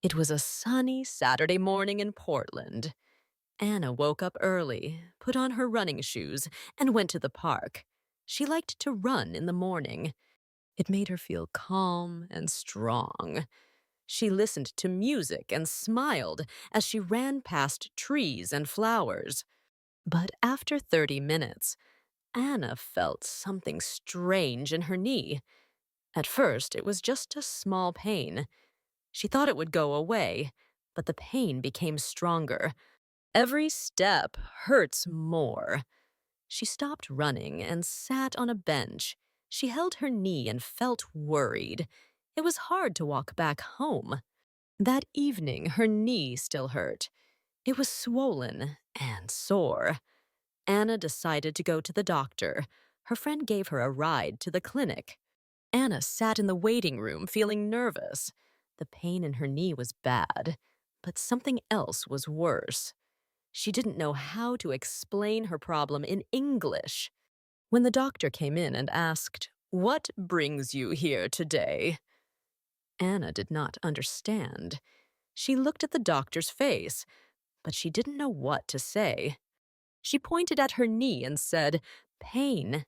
It was a sunny Saturday morning in Portland. Anna woke up early, put on her running shoes, and went to the park. She liked to run in the morning. It made her feel calm and strong. She listened to music and smiled as she ran past trees and flowers. But after 30 minutes, Anna felt something strange in her knee. At first, it was just a small pain. She thought it would go away, but the pain became stronger. Every step hurts more. She stopped running and sat on a bench. She held her knee and felt worried. It was hard to walk back home. That evening, her knee still hurt. It was swollen and sore. Anna decided to go to the doctor. Her friend gave her a ride to the clinic. Anna sat in the waiting room feeling nervous. The pain in her knee was bad, but something else was worse. She didn't know how to explain her problem in English. When the doctor came in and asked, "What brings you here today?" Anna did not understand. She looked at the doctor's face, but she didn't know what to say. She pointed at her knee and said, "Pain.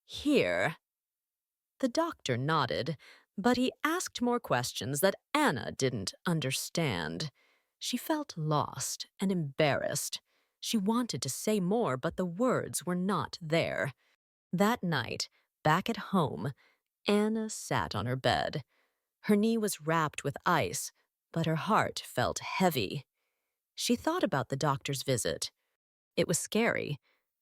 Here." The doctor nodded, but he asked more questions that Anna didn't understand. She felt lost and embarrassed. She wanted to say more, but the words were not there. That night, back at home, Anna sat on her bed. Her knee was wrapped with ice, but her heart felt heavy. She thought about the doctor's visit. It was scary,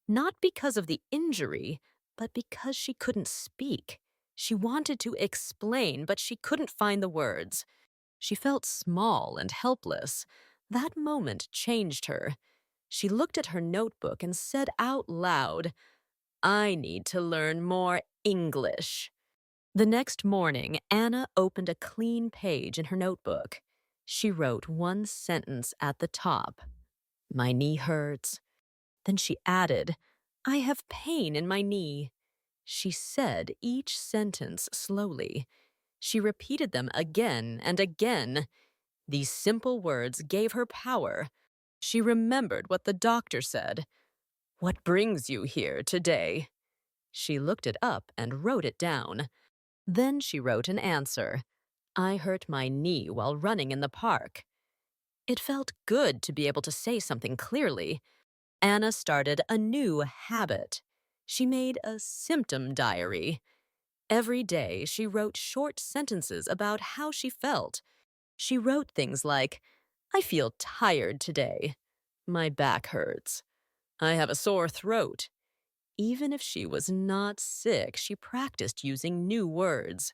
not because of the injury, but because she couldn't speak. She wanted to explain, but she couldn't find the words. She felt small and helpless. That moment changed her. She looked at her notebook and said out loud, "I need to learn more English." The next morning, Anna opened a clean page in her notebook. She wrote one sentence at the top. "My knee hurts." Then she added, "I have pain in my knee." She said each sentence slowly. She repeated them again and again. These simple words gave her power. She remembered what the doctor said. "What brings you here today?" She looked it up and wrote it down. Then she wrote an answer. "I hurt my knee while running in the park." It felt good to be able to say something clearly. Anna started a new habit. She made a symptom diary. Every day, she wrote short sentences about how she felt. She wrote things like, "I feel tired today. My back hurts. I have a sore throat." Even if she was not sick, she practiced using new words.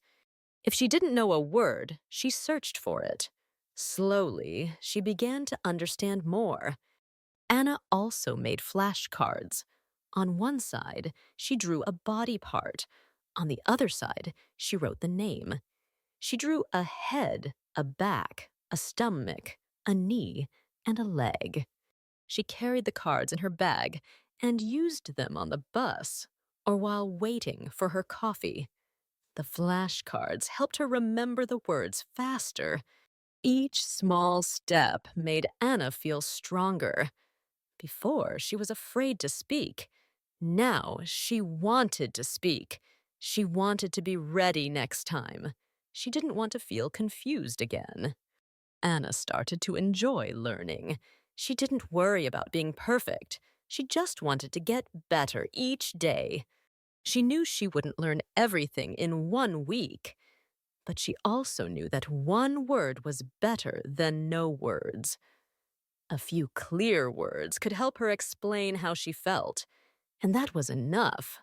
If she didn't know a word, she searched for it. Slowly, she began to understand more. Anna also made flashcards. On one side, she drew a body part. On the other side, she wrote the name. She drew a head, a back, a stomach, a knee, and a leg. She carried the cards in her bag and used them on the bus or while waiting for her coffee. The flashcards helped her remember the words faster. Each small step made Anna feel stronger. Before, she was afraid to speak. Now, she wanted to speak. She wanted to be ready next time. She didn't want to feel confused again. Anna started to enjoy learning. She didn't worry about being perfect. She just wanted to get better each day. She knew she wouldn't learn everything in 1 week, but she also knew that one word was better than no words. A few clear words could help her explain how she felt, and that was enough.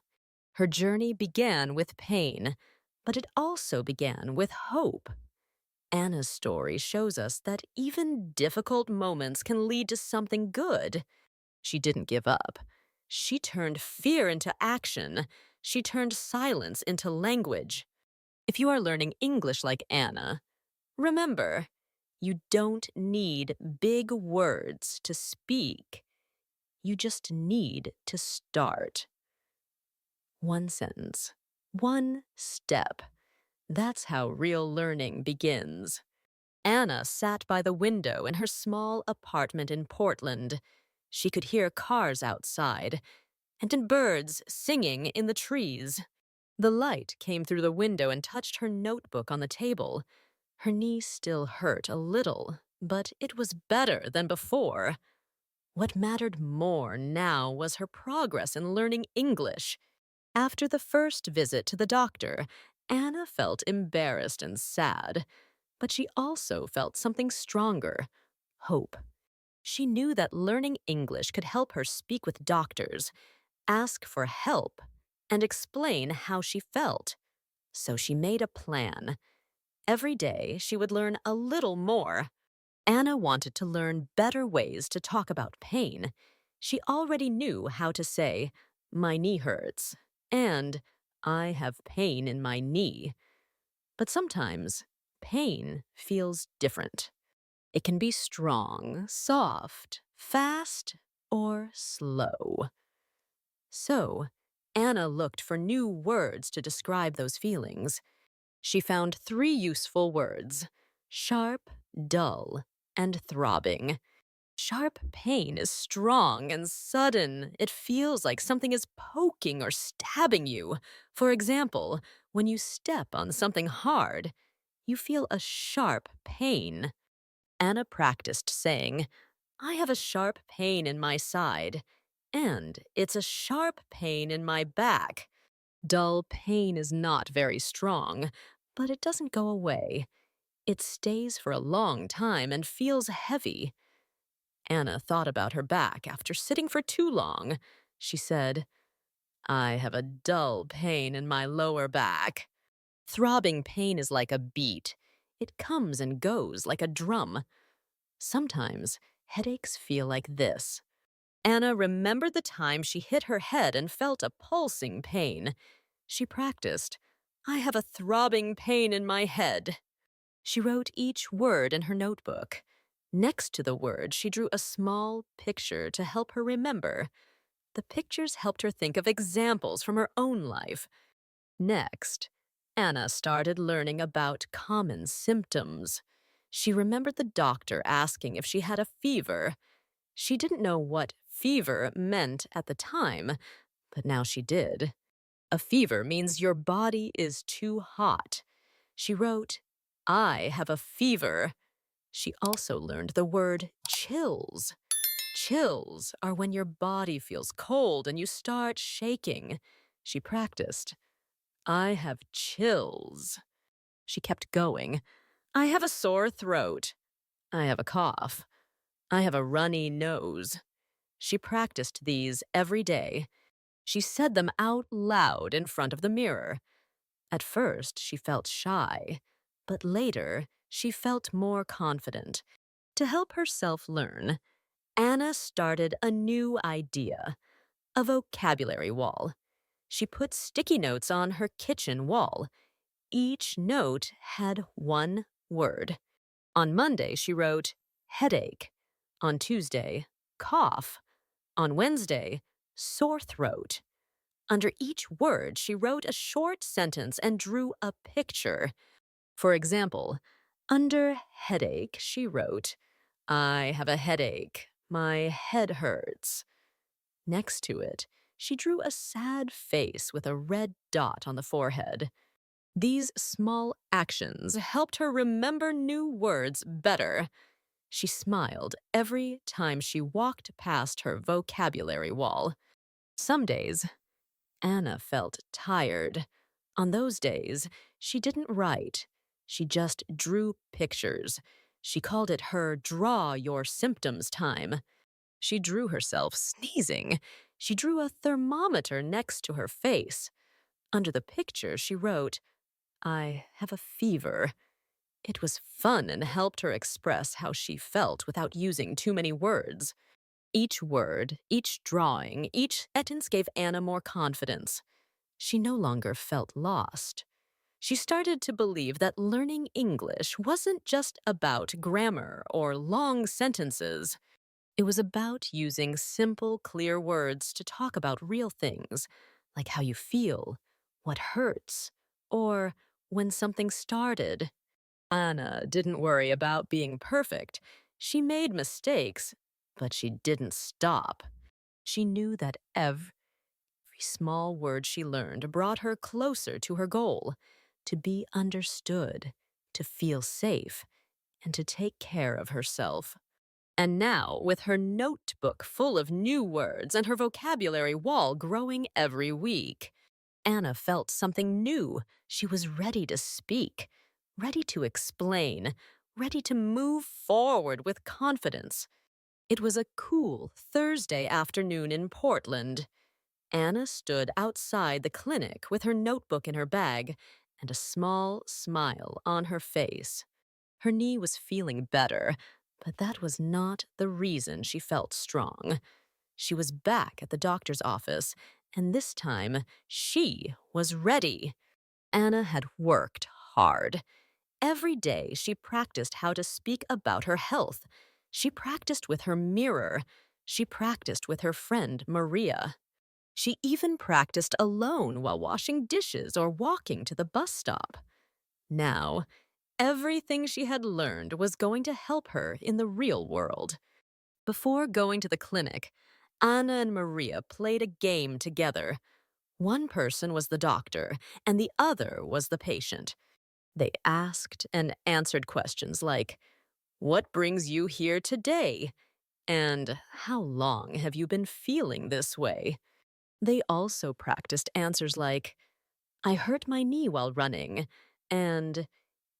Her journey began with pain, but it also began with hope. Anna's story shows us that even difficult moments can lead to something good. She didn't give up. She turned fear into action. She turned silence into language. If you are learning English like Anna, remember, you don't need big words to speak. You just need to start. One sentence, one step. That's how real learning begins. Anna sat by the window in her small apartment in Portland. She could hear cars outside and birds singing in the trees. The light came through the window and touched her notebook on the table. Her knee still hurt a little, but it was better than before. What mattered more now was her progress in learning English. After the first visit to the doctor, Anna felt embarrassed and sad, but she also felt something stronger: hope. She knew that learning English could help her speak with doctors, ask for help, and explain how she felt. So she made a plan. Every day, she would learn a little more. Anna wanted to learn better ways to talk about pain. She already knew how to say, "My knee hurts," and "I have pain in my knee." But sometimes, pain feels different. It can be strong, soft, fast, or slow. So, Anna looked for new words to describe those feelings. She found three useful words: sharp, dull, and throbbing. Sharp pain is strong and sudden. It feels like something is poking or stabbing you. For example, when you step on something hard, you feel a sharp pain. Anna practiced saying, "I have a sharp pain in my side," and "It's a sharp pain in my back." Dull pain is not very strong, but it doesn't go away. It stays for a long time and feels heavy. Anna thought about her back after sitting for too long. She said, "I have a dull pain in my lower back." Throbbing pain is like a beat. It comes and goes like a drum. Sometimes headaches feel like this. Anna remembered the time she hit her head and felt a pulsing pain. She practiced, "I have a throbbing pain in my head." She wrote each word in her notebook. Next to the word, she drew a small picture to help her remember. The pictures helped her think of examples from her own life. Next, Anna started learning about common symptoms. She remembered the doctor asking if she had a fever. She didn't know what fever meant at the time, but now she did. A fever means your body is too hot. She wrote, "I have a fever." She also learned the word chills. Chills are when your body feels cold and you start shaking. She practiced, "I have chills." She kept going. "I have a sore throat. I have a cough. I have a runny nose." She practiced these every day. She said them out loud in front of the mirror. At first, she felt shy, but later, she felt more confident. To help herself learn, Anna started a new idea: a vocabulary wall. She put sticky notes on her kitchen wall. Each note had one word. On Monday, she wrote, "headache." On Tuesday, "cough." On Wednesday, "sore throat." Under each word, she wrote a short sentence and drew a picture. For example, under headache, she wrote, "I have a headache. My head hurts." Next to it, she drew a sad face with a red dot on the forehead. These small actions helped her remember new words better. She smiled every time she walked past her vocabulary wall. Some days, Anna felt tired. On those days, she didn't write. She just drew pictures. She called it her "draw your symptoms time." She drew herself sneezing. She drew a thermometer next to her face. Under the picture, she wrote, "I have a fever." It was fun and helped her express how she felt without using too many words. Each word, each drawing, each sentence gave Anna more confidence. She no longer felt lost. She started to believe that learning English wasn't just about grammar or long sentences. It was about using simple, clear words to talk about real things, like how you feel, what hurts, or when something started. Anna didn't worry about being perfect. She made mistakes, but she didn't stop. She knew that every small word she learned brought her closer to her goal to be understood, to feel safe, and to take care of herself. And now, with her notebook full of new words and her vocabulary wall growing every week, Anna felt something new. She was ready to speak, ready to explain, ready to move forward with confidence. It was a cool Thursday afternoon in Portland. Anna stood outside the clinic with her notebook in her bag and a small smile on her face. Her knee was feeling better, but that was not the reason she felt strong. She was back at the doctor's office, and this time she was ready. Anna had worked hard. Every day she practiced how to speak about her health. She practiced with her mirror. She practiced with her friend Maria. She even practiced alone while washing dishes or walking to the bus stop. Now, everything she had learned was going to help her in the real world. Before going to the clinic, Anna and Maria played a game together. One person was the doctor, and the other was the patient. They asked and answered questions like, "What brings you here today?" And "How long have you been feeling this way?" They also practiced answers like, "I hurt my knee while running," and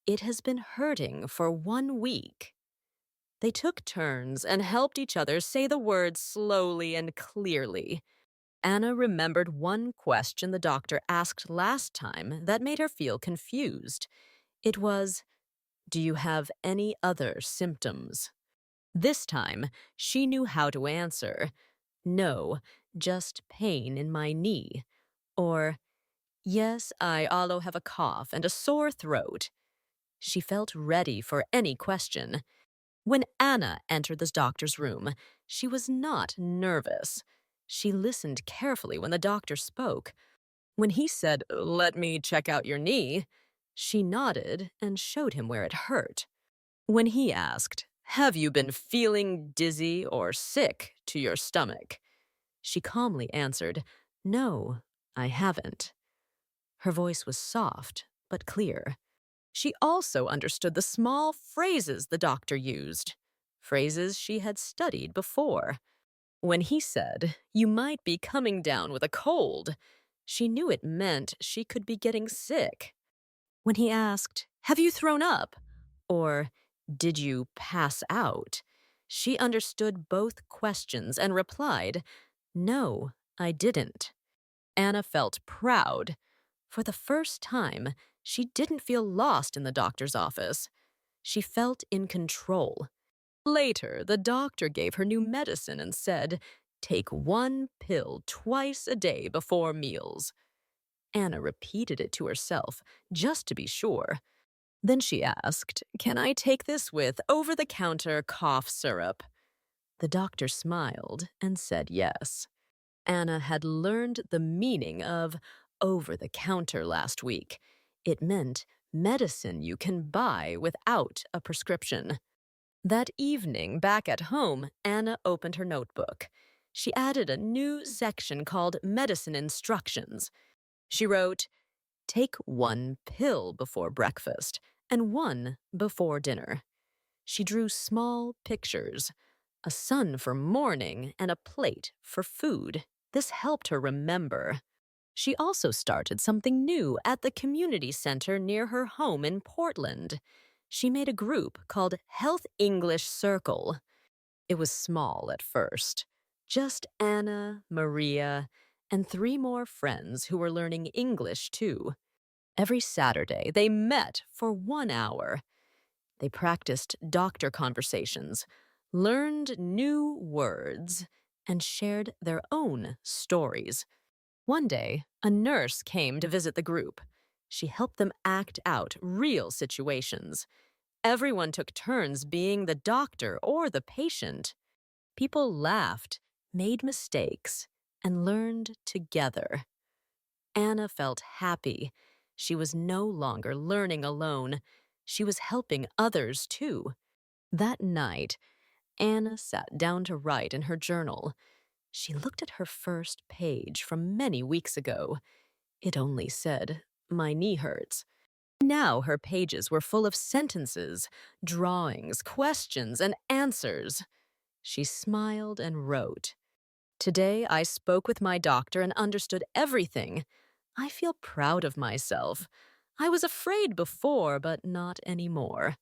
"It has been hurting for 1 week." They took turns and helped each other say the words slowly and clearly. Anna remembered one question the doctor asked last time that made her feel confused. It was, "Do you have any other symptoms?" This time, she knew how to answer. "No, just pain in my knee." Or, "Yes, I also have a cough and a sore throat." She felt ready for any question. When Anna entered the doctor's room, she was not nervous. She listened carefully when the doctor spoke. When he said, "Let me check out your knee," she nodded and showed him where it hurt. When he asked, "Have you been feeling dizzy or sick to your stomach?" she calmly answered, "No, I haven't." Her voice was soft but clear. She also understood the small phrases the doctor used, phrases she had studied before. When he said, "You might be coming down with a cold," she knew it meant she could be getting sick. When he asked, "Have you thrown up?" or "Did you pass out?" she understood both questions and replied, "No, I didn't." Anna felt proud. For the first time, she didn't feel lost in the doctor's office. She felt in control. Later, the doctor gave her new medicine and said, "Take 1 pill twice a day before meals." Anna repeated it to herself, just to be sure. Then she asked, "Can I take this with over-the-counter cough syrup?" The doctor smiled and said yes. Anna had learned the meaning of over the counter last week. It meant medicine you can buy without a prescription. That evening, back at home, Anna opened her notebook. She added a new section called Medicine Instructions. She wrote, "Take 1 pill before breakfast and 1 before dinner." She drew small pictures, a sun for morning and a plate for food. This helped her remember. She also started something new at the community center near her home in Portland. She made a group called Health English Circle. It was small at first. Just Anna, Maria, and 3 more friends who were learning English too. Every Saturday, they met for 1 hour. They practiced doctor conversations, learned new words, and shared their own stories. One day, a nurse came to visit the group. She helped them act out real situations. Everyone took turns being the doctor or the patient. People laughed, made mistakes, and learned together. Anna felt happy. She was no longer learning alone. she was helping others too. That night, Anna sat down to write in her journal. She looked at her first page from many weeks ago. It only said, "My knee hurts." Now her pages were full of sentences, drawings, questions, and answers. She smiled and wrote, "Today I spoke with my doctor and understood everything. I feel proud of myself. I was afraid before, but not anymore."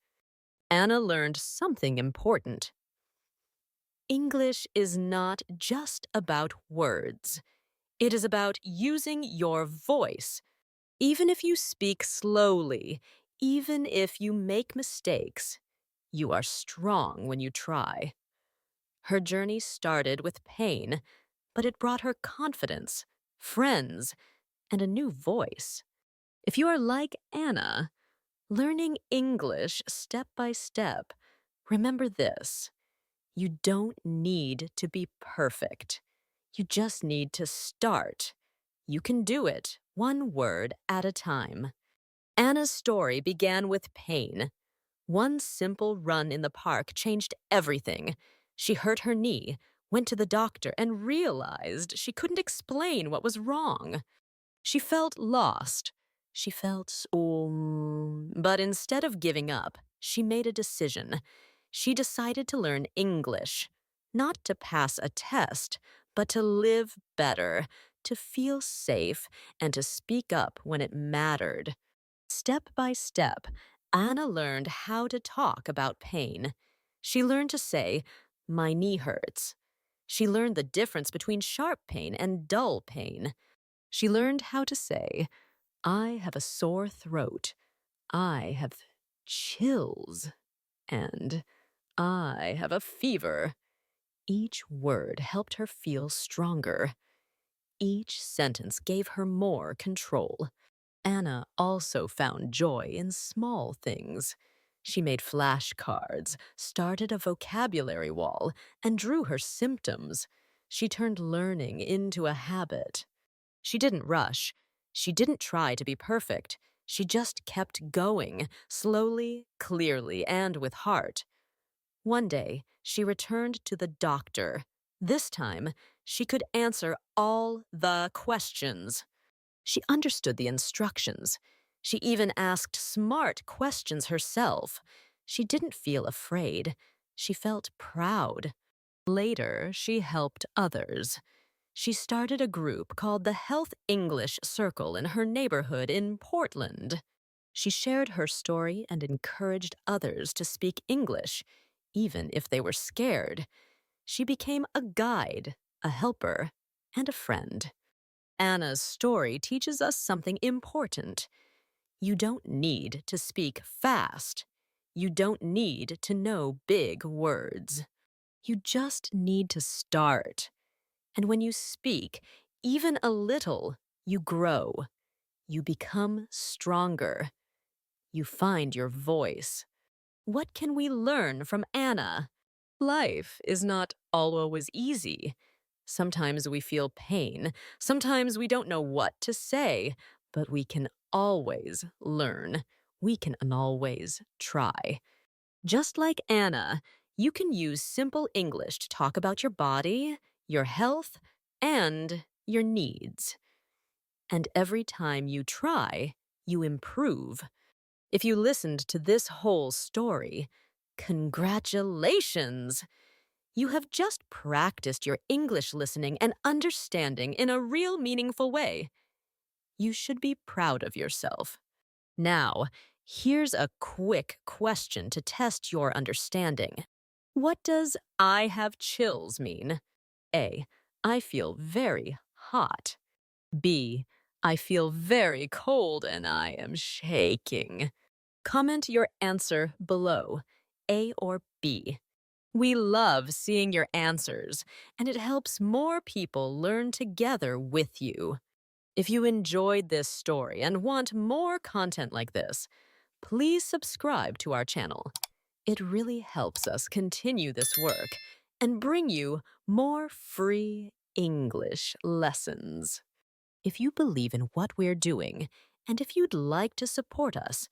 Anna learned something important. English is not just about words. It is about using your voice. Even if you speak slowly, even if you make mistakes, you are strong when you try. Her journey started with pain, but it brought her confidence, friends, and a new voice. If you are like Anna, learning English step by step, remember this: you don't need to be perfect. You just need to start. You can do it, one word at a time. Anna's story began with pain. One simple run in the park changed everything. She hurt her knee, went to the doctor, and realized she couldn't explain what was wrong. She felt lost. She felt, but instead of giving up, she made a decision. She decided to learn English, not to pass a test, but to live better, to feel safe, and to speak up when it mattered. Step by step, Anna learned how to talk about pain. She learned to say, "My knee hurts." She learned the difference between sharp pain and dull pain. She learned how to say, "I have a sore throat. I have chills." And "I have a fever." Each word helped her feel stronger. Each sentence gave her more control. Anna also found joy in small things. She made flashcards, started a vocabulary wall, and drew her symptoms. She turned learning into a habit. She didn't rush. She didn't try to be perfect. She just kept going, slowly, clearly, and with heart. One day, she returned to the doctor. This time, she could answer all the questions. She understood the instructions. She even asked smart questions herself. She didn't feel afraid. She felt proud. Later, she helped others. She started a group called the Health English Circle in her neighborhood in Portland. She shared her story and encouraged others to speak English, even if they were scared. She became a guide, a helper, and a friend. Anna's story teaches us something important. You don't need to speak fast. You don't need to know big words. You just need to start. And when you speak, even a little, you grow. You become stronger. You find your voice. What can we learn from Anna? Life is not always easy. Sometimes we feel pain. Sometimes we don't know what to say. But we can always learn. We can always try. Just like Anna, you can use simple English to talk about your body, your health, and your needs. And every time you try, you improve. If you listened to this whole story, congratulations! You have just practiced your English listening and understanding in a real meaningful way. You should be proud of yourself. Now, here's a quick question to test your understanding. What does "I have chills" mean? A. I feel very hot. B. I feel very cold and I am shaking. Comment your answer below, A or B. We love seeing your answers, and it helps more people learn together with you. If you enjoyed this story and want more content like this, please subscribe to our channel. It really helps us continue this work and bring you more free English lessons. If you believe in what we're doing, and if you'd like to support us,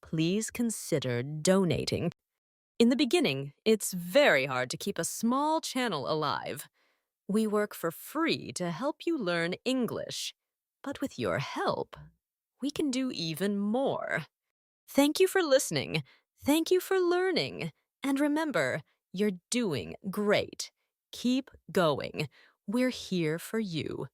please consider donating. In the beginning, it's very hard to keep a small channel alive. We work for free to help you learn English. But with your help, we can do even more. Thank you for listening. Thank you for learning. And remember, you're doing great. Keep going. We're here for you.